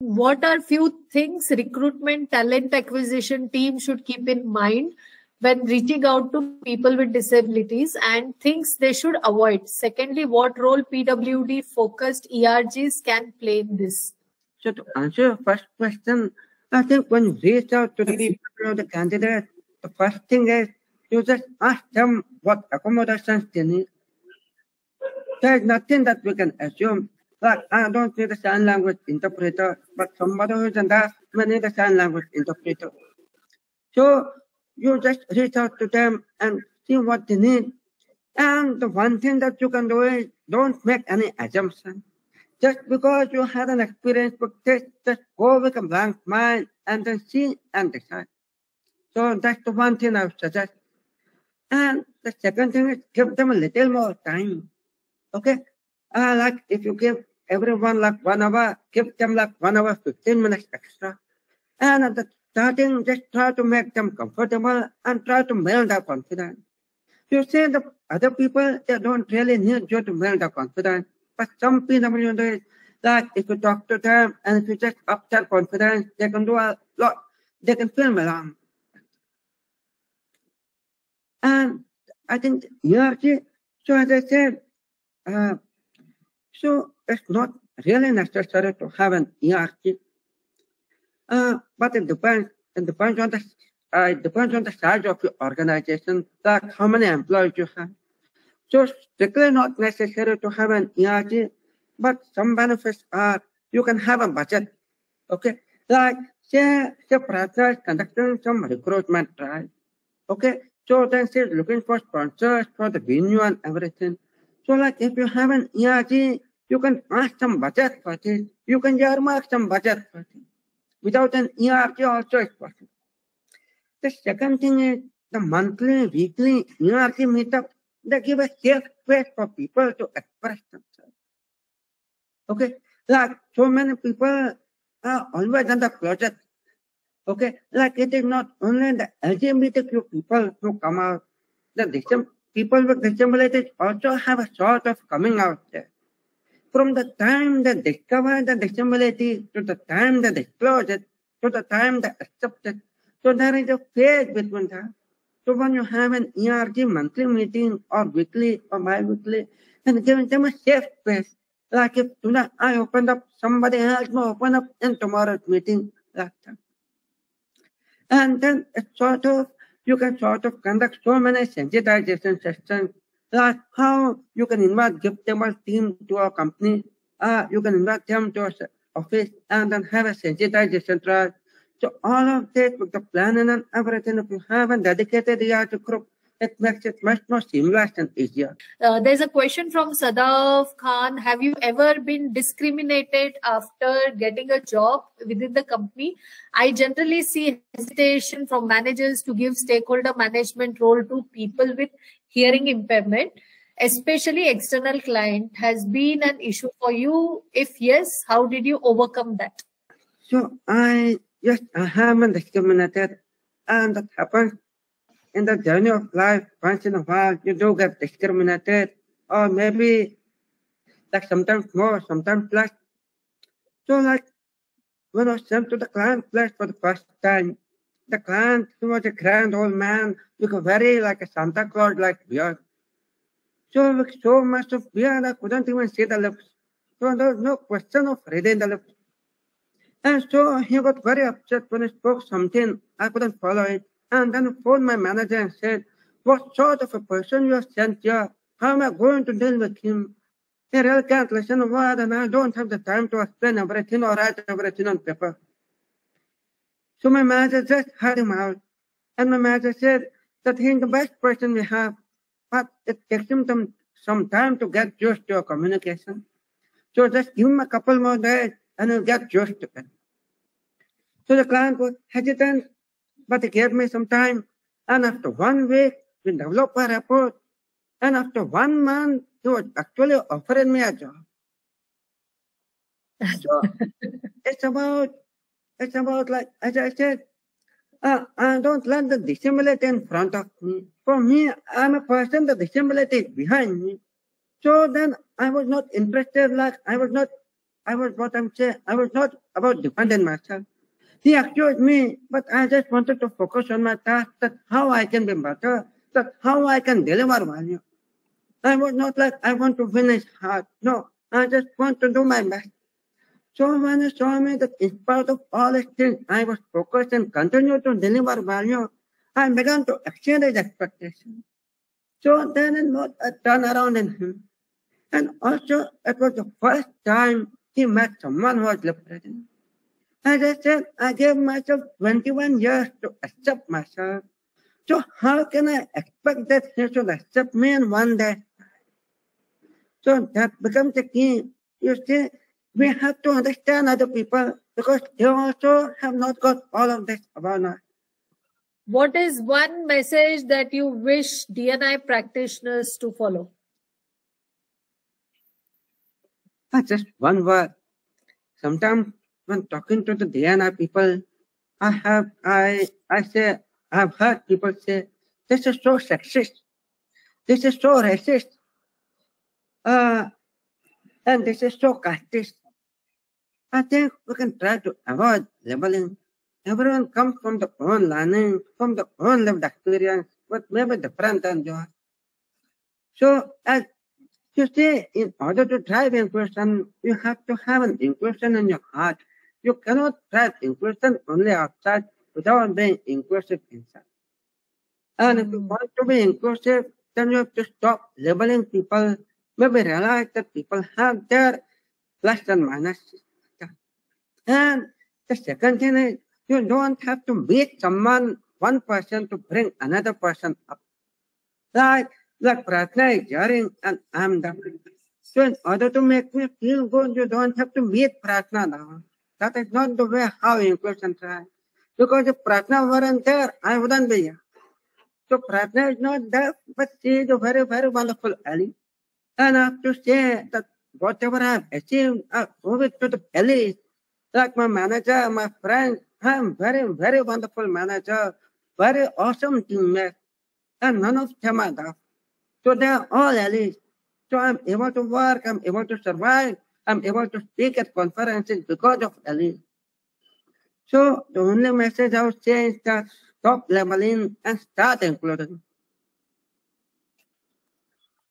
what are few things recruitment talent acquisition team should keep in mind when reaching out to people with disabilities and things they should avoid? Secondly, what role PWD focused ERGs can play in this? So to answer your first question, I think when you reach out to the people or the candidate, the first thing is you just ask them what accommodations they need. There's nothing that we can assume. Like, I don't need a sign language interpreter, but somebody who's in that may need a sign language interpreter. So you just reach out to them and see what they need. And the one thing that you can do is don't make any assumption. Just because you had an experience with this, just go with a blank mind and then see and decide. So that's the one thing I would suggest. And the second thing is give them a little more time. Okay? Like if you give everyone like 1 hour, give them like 1 hour, 15 minutes extra. And at the starting, just try to make them comfortable and try to build their confidence. You see, the other people, they don't really need you to build their confidence. But some PWDs, like if you talk to them and if you just up their confidence, they can do a lot. They can film along. And I think ERG, so as I said, so it's not really necessary to have an ERG. But it depends. It depends on the size of your organization, like how many employees you have. So strictly not necessary to have an ERG, but some benefits are you can have a budget. Okay, like say Prata is conducting some recruitment drive. Okay, so then she's looking for sponsors for the venue and everything. So like if you have an ERG, you can ask some budget for it. You can earmark some budget for it. Without an ERG also it's possible. The second thing is the monthly, weekly ERG meetup. They give a safe space for people to express themselves. Okay, like so many people are always on the project. Okay, like it is not only the LGBTQ people who come out, the people with disabilities also have a sort of coming out there. From the time they discover the disability to the time they disclose it, to the time they accept it. So there is a phase between that. So when you have an ERG monthly meeting or weekly or bi-weekly, and giving them a safe space, like if today I opened up, somebody else will open up in tomorrow's meeting, like that. And then it's sort of, you can sort of conduct so many sensitization sessions, like how you can invite giftable team to a company, you can invite them to an office and then have a sensitization trial. So all of this with the planning and everything, if you have a dedicated ERG group, it makes it much more seamless and easier. There's a question from Sadaf Khan. Have you ever been discriminated after getting a job within the company? I generally see hesitation from managers to give stakeholder management role to people with hearing impairment, especially external client. Has been an issue for you? If yes, how did you overcome that? So yes, I haven't discriminated, and that happens in the journey of life. Once in a while, you do get discriminated, or maybe like sometimes more, sometimes less. So like when I was sent to the client place for the first time, the client, he was a grand old man with a very like a Santa Claus like beard. So with so much of beard, I couldn't even see the lips. So there was no question of reading the lips. And so he got very upset when I spoke something. I couldn't follow it. And then I phoned my manager and said, what sort of a person you have sent here? How am I going to deal with him? He really can't listen a word and I don't have the time to explain everything or write everything on paper. So my manager just heard him out. And my manager said that he's the best person we have, but it takes him some time to get used to your communication. So just give him a couple more days and he'll get used to it. So the client was hesitant, but he gave me some time. And after 1 week, we developed a report. And after 1 month, he was actually offering me a job. So it's about like, as I said, I don't let the disability in front of me. For me, I'm a person, the disability is behind me. So then I was not interested, like I was not I was what I'm saying. I was not about defending myself. He accused me, but I just wanted to focus on my task, that how I can be better, that how I can deliver value. I was not like, I want to win his heart. No, I just want to do my best. So when he saw me that in spite of all these things, I was focused and continued to deliver value, I began to exceed his expectations. So then it was a turnaround in him. And also, it was the first time he met someone who was liberating. As I said, I gave myself 21 years to accept myself. So how can I expect that he should accept me in one day? So that becomes the key. You see, we have to understand other people because they also have not got all of this about us. What is one message that you wish D&I practitioners to follow? Just one word. Sometimes when talking to the D&I people, I've heard people say, this is so sexist, this is so racist, and this is so casteist. I think we can try to avoid labeling. Everyone comes from their own learning, from their own lived experience, but maybe different than yours. So, as you see, in order to drive inclusion, you have to have an inclusion in your heart. You cannot drive inclusion only outside without being inclusive inside. And if you want to be inclusive, then you have to stop labeling people. Maybe realize that people have their plus and minus. And the second thing is, you don't have to beat someone, one person, to bring another person up. Like Pratna is hearing and I'm down. So in order to make me feel good, you don't have to beat Pratna down. That is not the way how inclusion tries. Because if Pratna weren't there, I wouldn't be here. So Pratna is not there, but she is a very, very wonderful ally. And I have to say that whatever I have achieved, I owe it to the allies. Like my manager, my friends, I'm very, very wonderful manager, very awesome teammate, and none of them are there. So they are all allies. So I'm able to work, I'm able to survive, I'm able to speak at conferences because of allies. So the only message I would say is that stop labeling and start including.